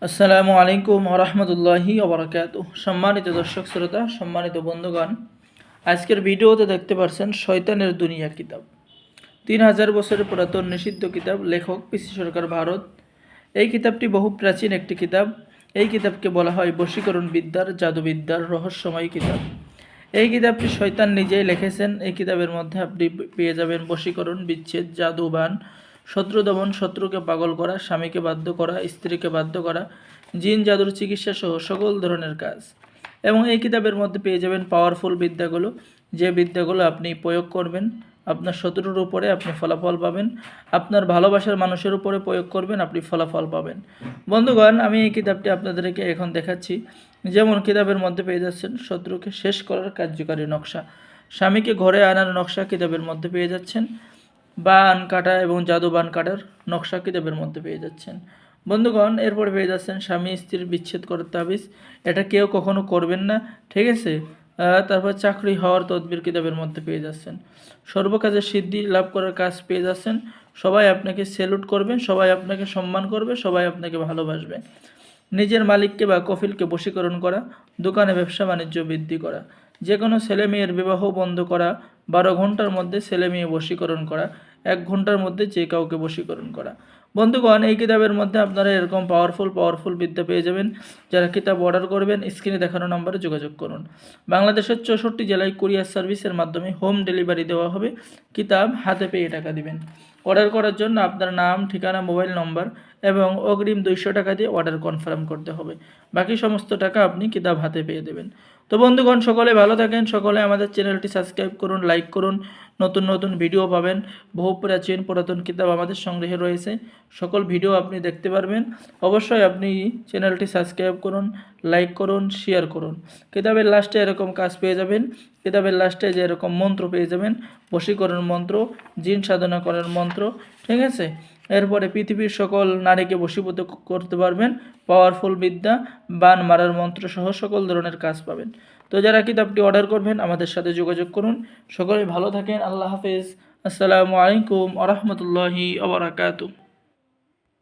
আসসালামু আলাইকুম ওরহমতুল্লাহি ওবরাকাতুহ। সম্মানিত দর্শক শ্রোতা, সম্মানিত বন্ধুগণ, আজকের ভিডিওতে দেখতে পাচ্ছেন শয়তানের দুনিয়া কিতাব। 3000 বছরের পুরাতন নিষিদ্ধ কিতাব, লেখক পিসি সরকার, ভারত। এই কিতাবটি বহু প্রাচীন একটি কিতাব। এই কিতাবকে বলা হয় বশীকরণ বিদ্যার, জাদুবিদ্যার রহস্যময় কিতাব। এই কিতাবটি শয়তান নিজেই লিখেছেন। এই কিতাবের মধ্যে আপনি পেয়ে যাবেন বশীকরণ, বিচ্ছেদ, জাদুবান, শত্রু দমন, শত্রুকে পাগল করা, স্বামীকে বাধ্য করা, স্ত্রীকে বাধ্য করা, জিন জাদুর চিকিৎসা সহ সকল ধরনের কাজ। এবং এই কিতাবের মধ্যে পেয়ে যাবেন পাওয়ারফুল বিদ্যাগুলো, যে বিদ্যাগুলো আপনি প্রয়োগ করবেন আপনার শত্রুর উপরে আপনি ফলাফল পাবেন, আপনার ভালোবাসার মানুষের উপরে প্রয়োগ করবেন আপনি ফলাফল পাবেন। বন্ধুগণ, আমি এই কিতাবটি আপনাদেরকে এখন দেখাচ্ছি। যেমন কিতাবের মধ্যে পেয়ে যাচ্ছেন শত্রুকে শেষ করার কার্যকারী নকশা, স্বামীকে ঘরে আনার নকশা কিতাবের মধ্যে পেয়ে যাচ্ছেন, বান কাটা এবং জাদু বান কাটার নকশা কিতাবের মধ্যে পেয়ে যাচ্ছেন। বন্ধুগণ, এরপর পেয়ে যাচ্ছেন স্বামী স্ত্রীর বিচ্ছেদ করার তাবিজ, এটা কেউ কখনো করবেন না, ঠিক আছে। তারপর চাকরি হওয়ার তদবির কিতাবের মধ্যে পেয়ে যাচ্ছেন। সর্বকাজে সিদ্ধি লাভ করার কাজ পেয়ে যাচ্ছেন। সবাই আপনাকে স্যালুট করবে, সবাই আপনাকে সম্মান করবে, সবাই আপনাকে ভালোবাসবে। নিজের মালিককে বা কফিলকে বশীকরণ করা, দোকানে ব্যবসা বাণিজ্য বৃদ্ধি করা, যে কোনো ছেলে মেয়ের বিবাহ বন্ধ করা, 12 ঘন্টার মধ্যে ছেলে মেয়ে বশীকরণ করা, 1 ঘন্টার মধ্যে যে কাউকে বশীকরণ করা। বন্ধুগণ, এই কিতাবের মধ্যে আপনারা এরকম পাওয়ারফুল বিদ্যা পেয়ে যাবেন। যারা কিতাব অর্ডার করবেন স্ক্রিনে দেখানো নম্বরে যোগাযোগ করুন। বাংলাদেশের 64 জেলায় কুরিয়ার সার্ভিসের মাধ্যমে হোম ডেলিভারি দেওয়া হবে। কিতাব হাতে পেয়ে টাকা দিবেন। অর্ডার করার জন্য আপনার নাম, ঠিকানা, মোবাইল নম্বর এবং অগ্রিম 200 টাকা দিয়ে অর্ডার কনফার্ম করতে হবে। বাকি সমস্ত টাকা আপনি কিতাব হাতে পেয়ে দেবেন। তো বন্ধুগণ, সকলে ভালো থাকেন, সকলে আমাদের চ্যানেলটি সাবস্ক্রাইব করুন, লাইক করুন। নতুন নতুন ভিডিও পাবেন। বহু প্রাচীন পুরাতন কিতাব আমাদের সংগ্রহে রয়েছে, সকল ভিডিও আপনি দেখতে পারবেন। অবশ্যই আপনি চ্যানেলটি সাবস্ক্রাইব করুন, লাইক করুন, শেয়ার করুন। কিতাবের লাস্টে এরকম কাজ পেয়ে যাবেন। কিতাবের লাস্টে যে এরকম মন্ত্র পেয়ে যাবেন, বশীকরণ মন্ত্র, জিন সাধনা করার মন্ত্র, ঠিক আছে। এরপরে পৃথিবীর সকল নারীকে বশীভূত করতে পারবেন, পাওয়ারফুল বিদ্যা, বান মারার মন্ত্র সহ সকল ধরনের কাজ পাবেন। তো যারা কিতাবটি অর্ডার করবেন আমাদের সাথে যোগাযোগ করুন। সকলে ভালো থাকেন। আল্লাহ হাফেজ। আসসালামু আলাইকুম ওয়া রাহমাতুল্লাহি ওয়া বারাকাতুহু।